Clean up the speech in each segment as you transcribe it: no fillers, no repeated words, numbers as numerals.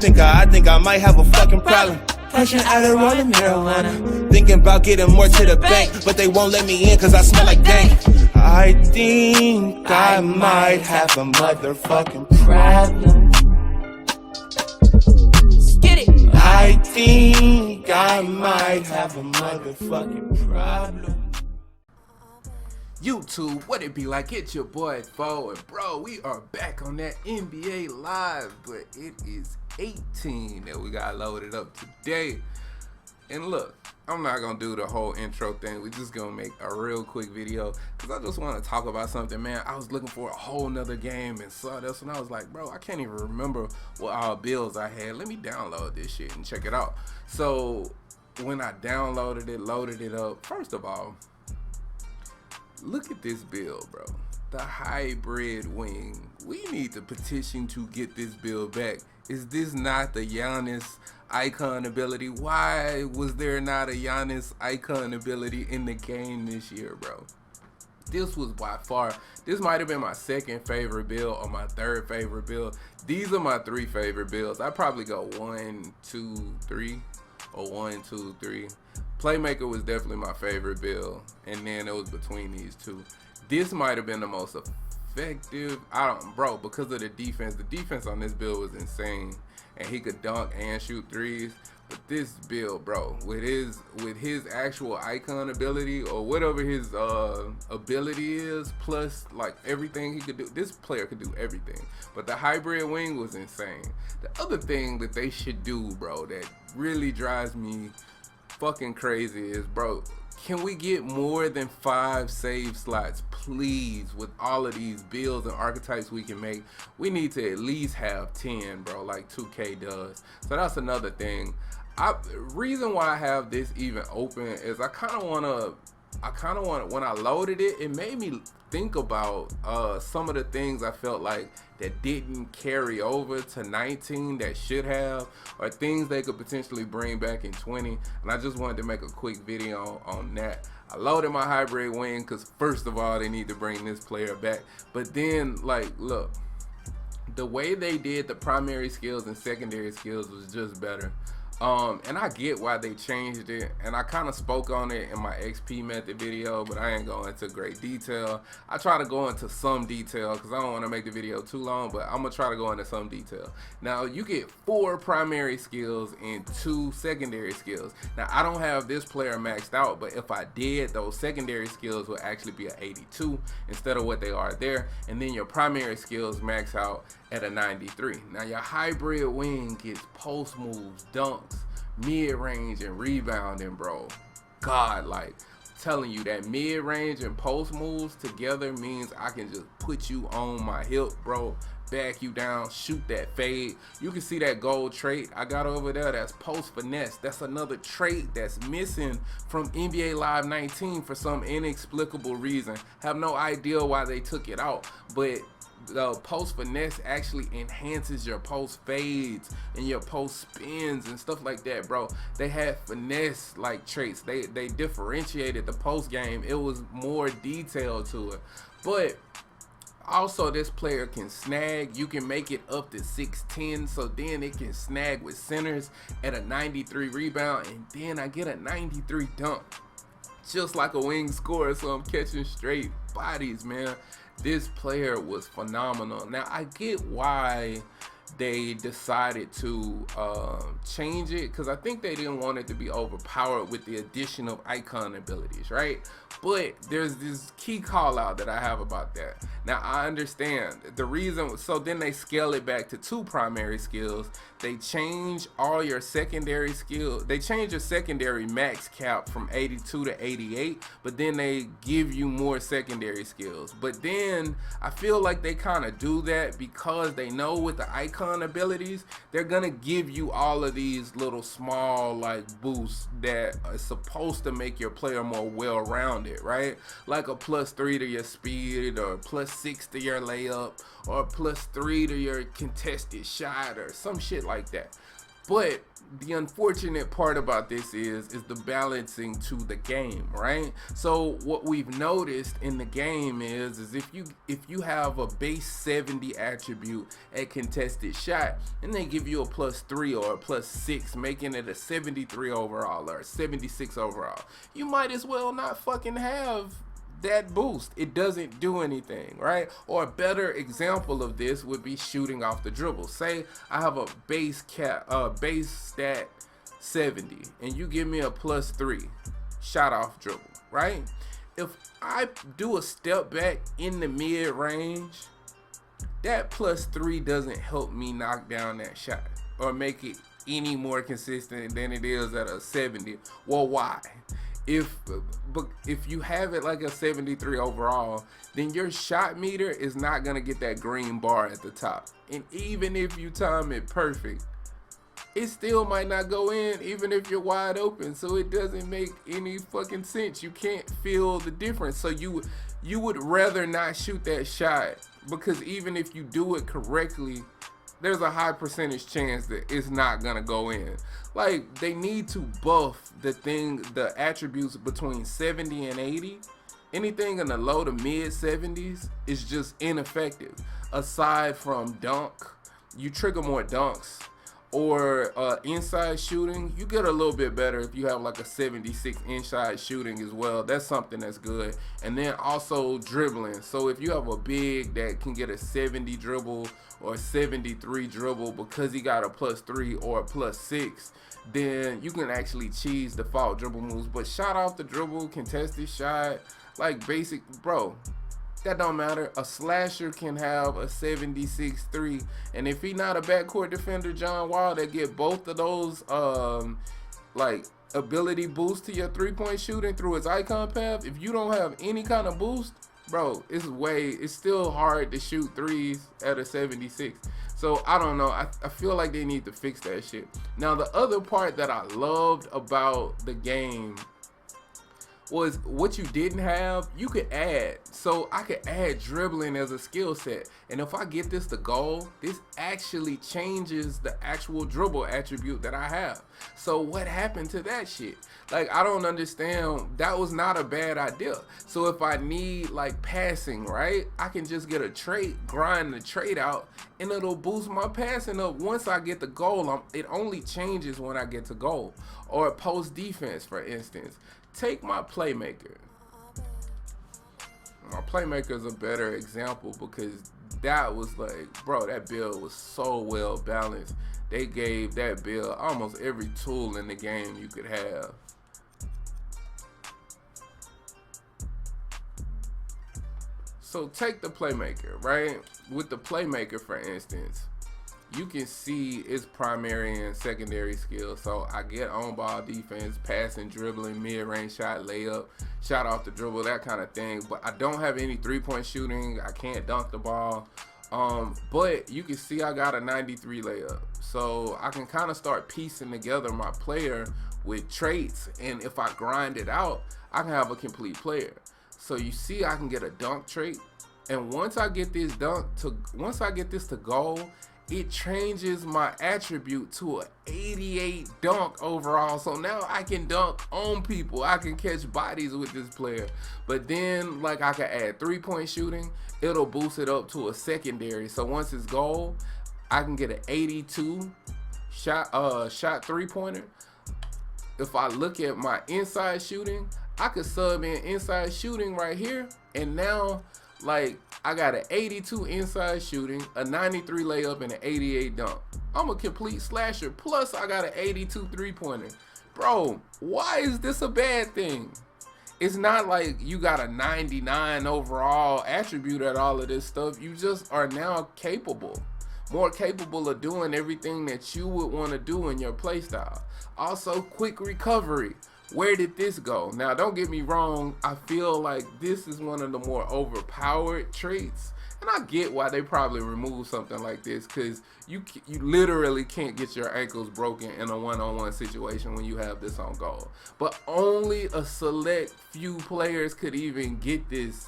I think I might have a fucking problem. Pushing out a rolling marijuana. Thinking about getting more to the bank, but they won't let me in cause I smell like dank. I think I might have a motherfucking problem. Get it. I think I might have a motherfucking problem. YouTube, what it be like? It's your boy Fo, and bro, we are back on that NBA Live, but it is 18 that we got loaded up today. And look, I'm not gonna do the whole intro thing. We're just gonna make a real quick video because I just want to talk about something, man. I was looking for a whole nother game and saw this, and I was like, bro, I can't even remember what all bills I had. Let me download this shit and check it out. So when I downloaded it, loaded it up, first of all, look at this build, bro. The hybrid wing. We need to petition to get this build back. Is this not the Giannis icon ability? Why was there not a Giannis icon ability in the game this year, bro? This was by far, this might have been my second favorite build or my third favorite build. These are my three favorite builds. I probably go 1, 2, 3 or 1, 2, 3. Playmaker was definitely my favorite build, and then it was between these two. This might have been the most effective. Bro, because of the defense. The defense on this build was insane, and he could dunk and shoot threes. But this build, bro, with his actual icon ability or whatever his ability is, plus like everything he could do, this player could do everything. But the hybrid wing was insane. The other thing that they should do, bro, that really drives me fucking crazy is, bro, can we get more than 5 save slots, please? With all of these builds and archetypes we can make, we need to at least have 10, bro, like 2K does. So that's another thing. Reason why I have this even open is I kind of want to, when I loaded it, it made me think about some of the things I felt like that didn't carry over to 19 that should have, or things they could potentially bring back in 20. And I just wanted to make a quick video on that. I loaded my hybrid wing because first of all, they need to bring this player back. But then, like, look, the way they did the primary skills and secondary skills was just better. And I get why they changed it, and I kind of spoke on it in my XP method video, but I ain't going into great detail. I try to go into some detail because I don't want to make the video too long, but I'm gonna try to go into some detail. Now, you get 4 primary skills and 2 secondary skills. Now, I don't have this player maxed out, but if I did, those secondary skills would actually be an 82 instead of what they are there, and then your primary skills max out at a 93. Now, your hybrid wing gets post moves, dunks, mid-range, and rebounding, bro. God, like, I'm telling you, that mid-range and post moves together means I can just put you on my hip, bro, back you down, shoot that fade. You can see that gold trait I got over there. That's post finesse. That's another trait that's missing from NBA Live 19 for some inexplicable reason. Have no idea why they took it out, but the post finesse actually enhances your post fades and your post spins and stuff like that, bro. They had finesse like traits. They differentiated the post game. It was more detail to it. But also, this player can snag. You can make it up to 6'10", so then it can snag with centers at a 93 rebound, and then I get a 93 dunk, just like a wing scorer. So I'm catching straight bodies, man. This player was phenomenal. Now, I get why they decided to change it, because I think they didn't want it to be overpowered with the addition of icon abilities, right? But there's this key call out that I have about that. Now, I understand the reason, so then they scale it back to 2 primary skills. They change all your secondary skills. They change your secondary max cap from 82 to 88, but then they give you more secondary skills. But then I feel like they kind of do that because they know with the icon abilities, they're gonna give you all of these little small like boosts that are supposed to make your player more well-rounded, right? Like a +3 to your speed, or +6 to your layup, or +3 to your contested shot, or some shit like that. But the unfortunate part about this is the balancing to the game, right? So what we've noticed in the game is if you have a base 70 attribute at contested shot, and they give you a +3 or a +6, making it a 73 overall or a 76 overall, you might as well not fucking have that boost. It doesn't do anything, right? Or a better example of this would be shooting off the dribble. Say I have a base stat 70 and you give me a +3 shot off dribble, right? If I do a step back in the mid range, that +3 doesn't help me knock down that shot or make it any more consistent than it is at a 70. Well, why? If you have it like a 73 overall, then your shot meter is not gonna get that green bar at the top. And even if you time it perfect, it still might not go in even if you're wide open. So it doesn't make any fucking sense. You can't feel the difference. So you would rather not shoot that shot, because even if you do it correctly, there's a high percentage chance that it's not gonna go in. Like, they need to buff the attributes between 70 and 80. Anything in the low to mid 70s is just ineffective. Aside from dunk, you trigger more dunks, or inside shooting, you get a little bit better if you have like a 76 inside shooting as well. That's something that's good. And then also dribbling. So if you have a big that can get a 70 dribble or a 73 dribble because he got a +3 or a +6, then you can actually cheese default dribble moves. But shot off the dribble, contested shot, like basic, bro, that don't matter. A slasher can have a 76-3, and if he not a backcourt defender, John Wall, that get both of those like ability boost to your 3-point shooting through his icon path, if you don't have any kind of boost, bro, it's still hard to shoot threes at a 76. So I don't know. I feel like they need to fix that shit. Now, the other part that I loved about the game was what you didn't have, you could add. So I could add dribbling as a skill set. And if I get this to goal, this actually changes the actual dribble attribute that I have. So what happened to that shit? Like, I don't understand. That was not a bad idea. So if I need like passing, right, I can just get a trait, grind the trait out, and it'll boost my passing up once I get the goal. It only changes when I get to goal. Or post defense, for instance. Take my playmaker. My playmaker is a better example because that was like, bro, that build was so well balanced. They gave that build almost every tool in the game you could have. So take the playmaker, right? With the playmaker, for instance, you can see its primary and secondary skills. So I get on ball defense, passing, dribbling, mid-range shot, layup, shot off the dribble, that kind of thing. But I don't have any 3-point shooting. I can't dunk the ball. But you can see I got a 93 layup. So I can kind of start piecing together my player with traits. And if I grind it out, I can have a complete player. So you see I can get a dunk trait. And once I get this to goal, it changes my attribute to an 88 dunk overall. So now I can dunk on people. I can catch bodies with this player. But then, like, I can add 3-point shooting. It'll boost it up to a secondary. So once it's goal, I can get an 82 shot 3-pointer. If I look at my inside shooting, I could sub in inside shooting right here. And now, like, I got an 82 inside shooting, a 93 layup, and an 88 dunk. I'm a complete slasher. Plus, I got an 82 3-pointer. Bro, why is this a bad thing? It's not like you got a 99 overall attribute at all of this stuff. You just are now more capable of doing everything that you would want to do in your playstyle. Also, quick recovery. Where did this go? Now, don't get me wrong. I feel like this is one of the more overpowered traits. And I get why they probably remove something like this, because you literally can't get your ankles broken in a one-on-one situation when you have this on goal. But only a select few players could even get this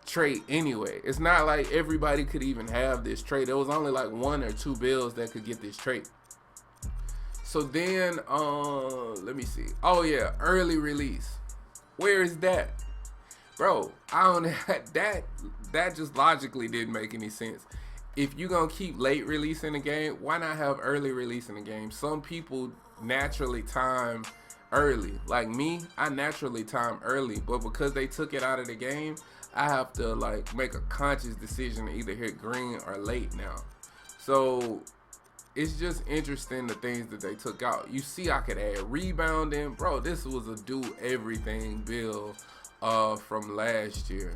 trait anyway. It's not like everybody could even have this trait. There was only like 1 or 2 builds that could get this trait. So then, let me see. Oh yeah, early release. Where is that? Bro, I don't that just logically didn't make any sense. If you're gonna keep late releasing a game, why not have early release in the game? Some people naturally time early. Like me, I naturally time early, but because they took it out of the game, I have to like make a conscious decision to either hit green or late now. So it's just interesting the things that they took out. You see, I could add rebounding. Bro, this was a do everything build from last year.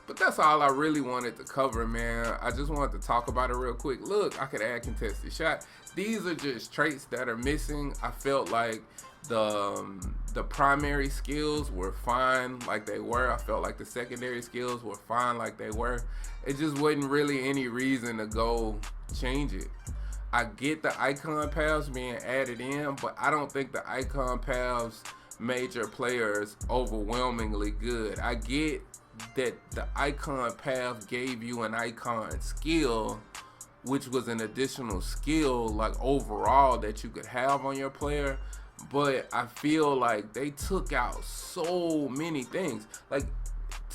But that's all I really wanted to cover, man. I just wanted to talk about it real quick. Look, I could add contested shot. These are just traits that are missing. I felt like the primary skills were fine like they were. I felt like the secondary skills were fine like they were. It just wasn't really any reason to go change it. I get the icon paths being added in, but I don't think the icon paths made your players overwhelmingly good. I get that the icon path gave you an icon skill, which was an additional skill like overall that you could have on your player, but I feel like they took out so many things. Like,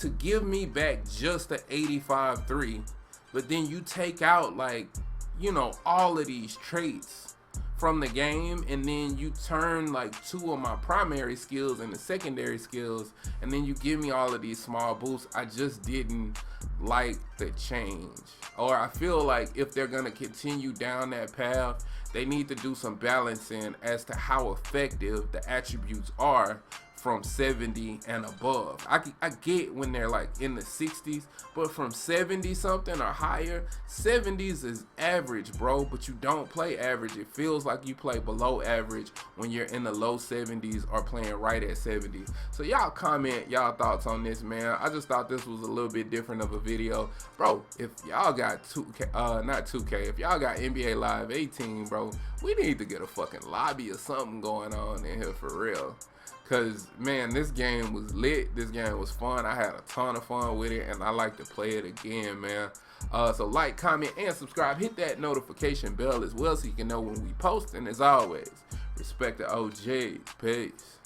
to give me back just the 85-3, but then you take out, like, you know, all of these traits from the game, and then you turn like 2 of my primary skills into secondary skills, and then you give me all of these small boosts. I just didn't like the change. Or I feel like if they're gonna continue down that path, they need to do some balancing as to how effective the attributes are from 70 and above. I get when they're like in the 60s, but from 70 something or higher, 70s is average, bro, but you don't play average. It feels like you play below average when you're in the low 70s or playing right at 70. So y'all comment y'all thoughts on this, man. I just thought this was a little bit different of a video. Bro, if y'all got 2K, not 2K, if y'all got NBA Live 18, bro, we need to get a fucking lobby or something going on in here for real. Cause man, this game was lit. This game was fun. I had a ton of fun with it, and I like to play it again, man. So like, comment, and subscribe. Hit that notification bell as well so you can know when we post. And as always, respect the OGs. Peace.